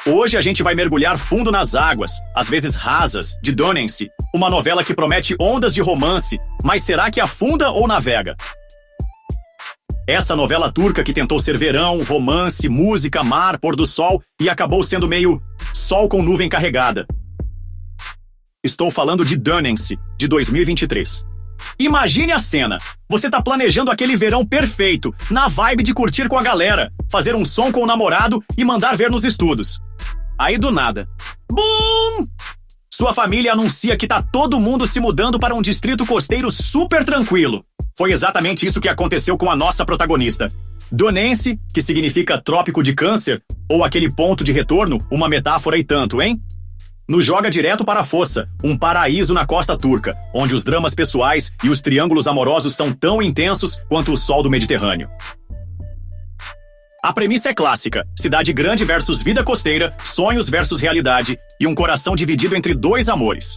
Hoje a gente vai mergulhar fundo nas águas, às vezes rasas, de Dönense, uma novela que promete ondas de romance, mas será que afunda ou navega? Essa novela turca que tentou ser verão, romance, música, mar, pôr do sol e acabou sendo meio sol com nuvem carregada. Estou falando de Dönense, de 2023. Imagine a cena. Você tá planejando aquele verão perfeito, na vibe de curtir com a galera, fazer um som com o namorado e mandar ver nos estudos. Aí do nada, BUM! Sua família anuncia que tá todo mundo se mudando para um distrito costeiro super tranquilo. Foi exatamente isso que aconteceu com a nossa protagonista. Dönense, que significa trópico de câncer, ou aquele ponto de retorno, uma metáfora e tanto, hein? Nos joga direto para a fossa, um paraíso na costa turca, onde os dramas pessoais e os triângulos amorosos são tão intensos quanto o sol do Mediterrâneo. A premissa é clássica: cidade grande versus vida costeira, sonhos versus realidade e um coração dividido entre dois amores.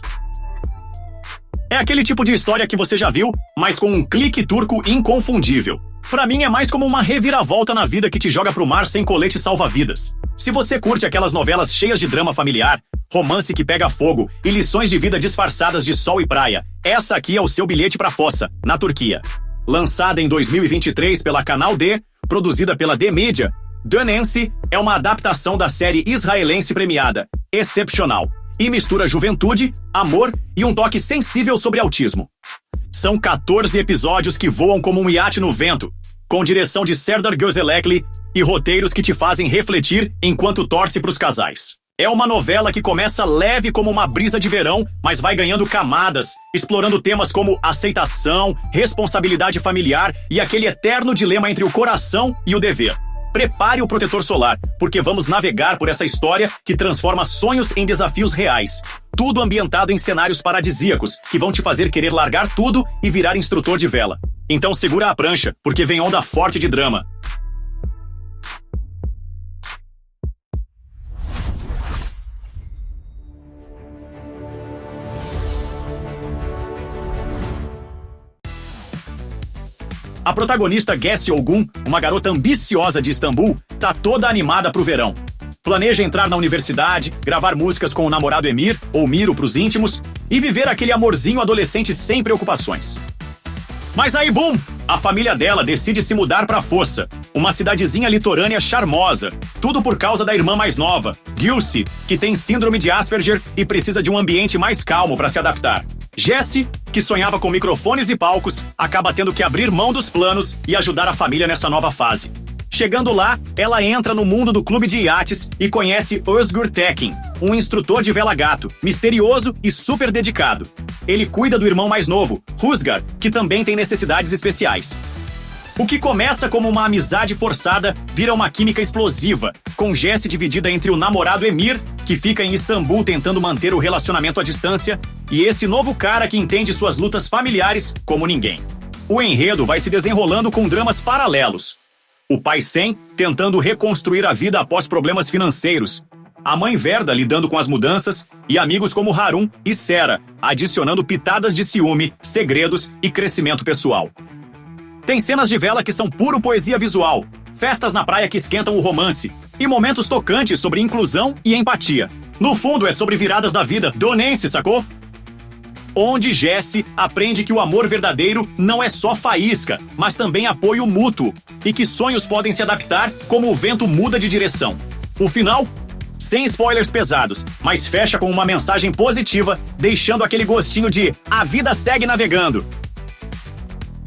É aquele tipo de história que você já viu, mas com um clique turco inconfundível. Pra mim é mais como uma reviravolta na vida que te joga pro mar sem colete salva-vidas. Se você curte aquelas novelas cheias de drama familiar, romance que pega fogo e lições de vida disfarçadas de sol e praia, essa aqui é o seu bilhete pra fossa, na Turquia. Lançada em 2023 pela Canal D, produzida pela The Media, Dönense é uma adaptação da série israelense premiada, Excepcional, e mistura juventude, amor e um toque sensível sobre autismo. São 14 episódios que voam como um iate no vento, com direção de Serdar Gözelekli e roteiros que te fazem refletir enquanto torce pros casais. É uma novela que começa leve como uma brisa de verão, mas vai ganhando camadas, explorando temas como aceitação, responsabilidade familiar e aquele eterno dilema entre o coração e o dever. Prepare o protetor solar, porque vamos navegar por essa história que transforma sonhos em desafios reais. Tudo ambientado em cenários paradisíacos, que vão te fazer querer largar tudo e virar instrutor de vela. Então segura a prancha, porque vem onda forte de drama. A protagonista Gessi Olgun, uma garota ambiciosa de Istambul, tá toda animada pro verão. Planeja entrar na universidade, gravar músicas com o namorado Emir, ou Miro pros íntimos, e viver aquele amorzinho adolescente sem preocupações. Mas aí, bum! A família dela decide se mudar pra Fossa, uma cidadezinha litorânea charmosa, tudo por causa da irmã mais nova, Gülse, que tem síndrome de Asperger e precisa de um ambiente mais calmo pra se adaptar. Gessi, que sonhava com microfones e palcos, acaba tendo que abrir mão dos planos e ajudar a família nessa nova fase. Chegando lá, ela entra no mundo do clube de iates e conhece Özgür Tekin, um instrutor de vela-gato, misterioso e super dedicado. Ele cuida do irmão mais novo, Rüzgar, que também tem necessidades especiais. O que começa como uma amizade forçada vira uma química explosiva, com Gessi dividida entre o namorado Emir, que fica em Istambul tentando manter o relacionamento à distância, e esse novo cara que entende suas lutas familiares como ninguém. O enredo vai se desenrolando com dramas paralelos. O pai Sen tentando reconstruir a vida após problemas financeiros, a mãe Verda lidando com as mudanças e amigos como Harun e Sera, adicionando pitadas de ciúme, segredos e crescimento pessoal. Tem cenas de vela que são puro poesia visual, festas na praia que esquentam o romance e momentos tocantes sobre inclusão e empatia. No fundo é sobre viradas da vida dönense, sacou? Onde Gessi aprende que o amor verdadeiro não é só faísca, mas também apoio mútuo, e que sonhos podem se adaptar como o vento muda de direção. O final? Sem spoilers pesados, mas fecha com uma mensagem positiva, deixando aquele gostinho de a vida segue navegando.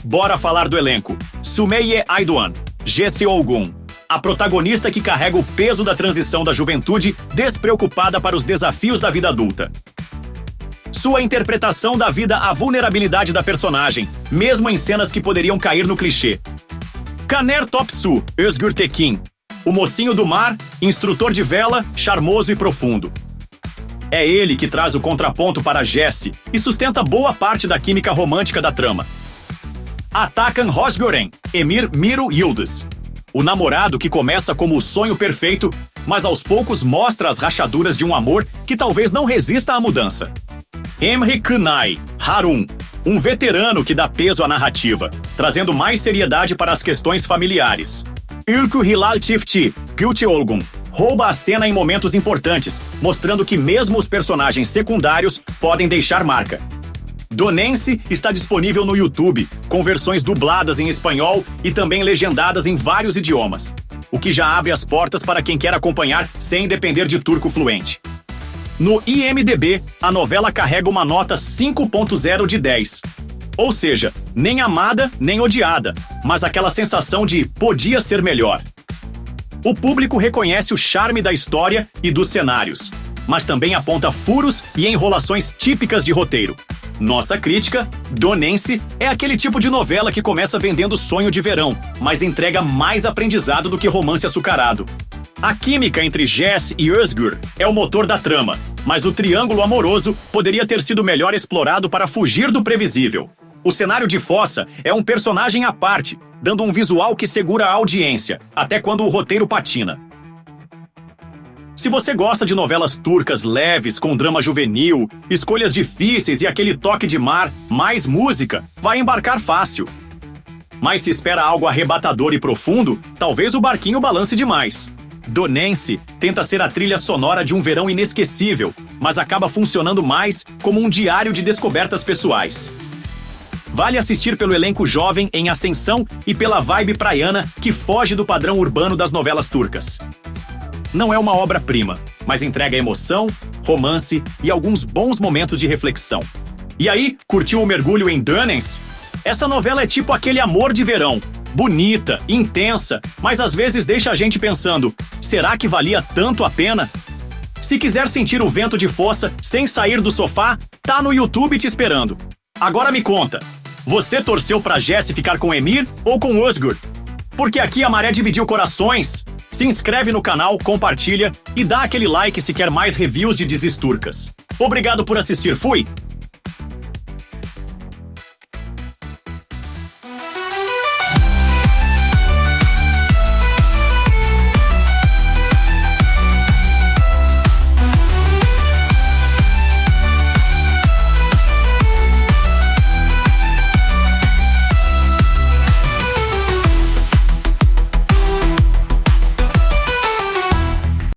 Bora falar do elenco. Sümeyye Aydoğan, Gessi Olgun, a protagonista que carrega o peso da transição da juventude despreocupada para os desafios da vida adulta. Sua interpretação dá vida à vulnerabilidade da personagem, mesmo em cenas que poderiam cair no clichê. Caner Topsu, Özgür Tekin, o mocinho do mar, instrutor de vela, charmoso e profundo. É ele que traz o contraponto para Gessi e sustenta boa parte da química romântica da trama. Atakan Hosgören, Emir Miro Yıldız, o namorado que começa como o sonho perfeito, mas aos poucos mostra as rachaduras de um amor que talvez não resista à mudança. Emre Kınay, Harun, um veterano que dá peso à narrativa, trazendo mais seriedade para as questões familiares. Ülkü Hilal Çiftçi, Gülçe Olgun, rouba a cena em momentos importantes, mostrando que mesmo os personagens secundários podem deixar marca. Donense está disponível no YouTube, com versões dubladas em espanhol e também legendadas em vários idiomas, o que já abre as portas para quem quer acompanhar sem depender de turco fluente. No IMDb, a novela carrega uma nota 5.0 de 10. Ou seja, nem amada nem odiada, mas aquela sensação de podia ser melhor. O público reconhece o charme da história e dos cenários, mas também aponta furos e enrolações típicas de roteiro. Nossa crítica, Donense, é aquele tipo de novela que começa vendendo sonho de verão, mas entrega mais aprendizado do que romance açucarado. A química entre Jess e Özgür é o motor da trama, mas o triângulo amoroso poderia ter sido melhor explorado para fugir do previsível. O cenário de Fossa é um personagem à parte, dando um visual que segura a audiência, até quando o roteiro patina. Se você gosta de novelas turcas leves, com drama juvenil, escolhas difíceis e aquele toque de mar, mais música, vai embarcar fácil. Mas se espera algo arrebatador e profundo, talvez o barquinho balance demais. Donense tenta ser a trilha sonora de um verão inesquecível, mas acaba funcionando mais como um diário de descobertas pessoais. Vale assistir pelo elenco jovem em ascensão e pela vibe praiana que foge do padrão urbano das novelas turcas. Não é uma obra-prima, mas entrega emoção, romance e alguns bons momentos de reflexão. E aí, curtiu o mergulho em Donense? Essa novela é tipo aquele amor de verão. Bonita, intensa, mas às vezes deixa a gente pensando, será que valia tanto a pena? Se quiser sentir o vento de Fossa sem sair do sofá, tá no YouTube te esperando. Agora me conta, você torceu pra Jess ficar com Emir ou com Özgür? Porque aqui a maré dividiu corações. Se inscreve no canal, compartilha e dá aquele like se quer mais reviews de Dizes Turcas. Obrigado por assistir, fui!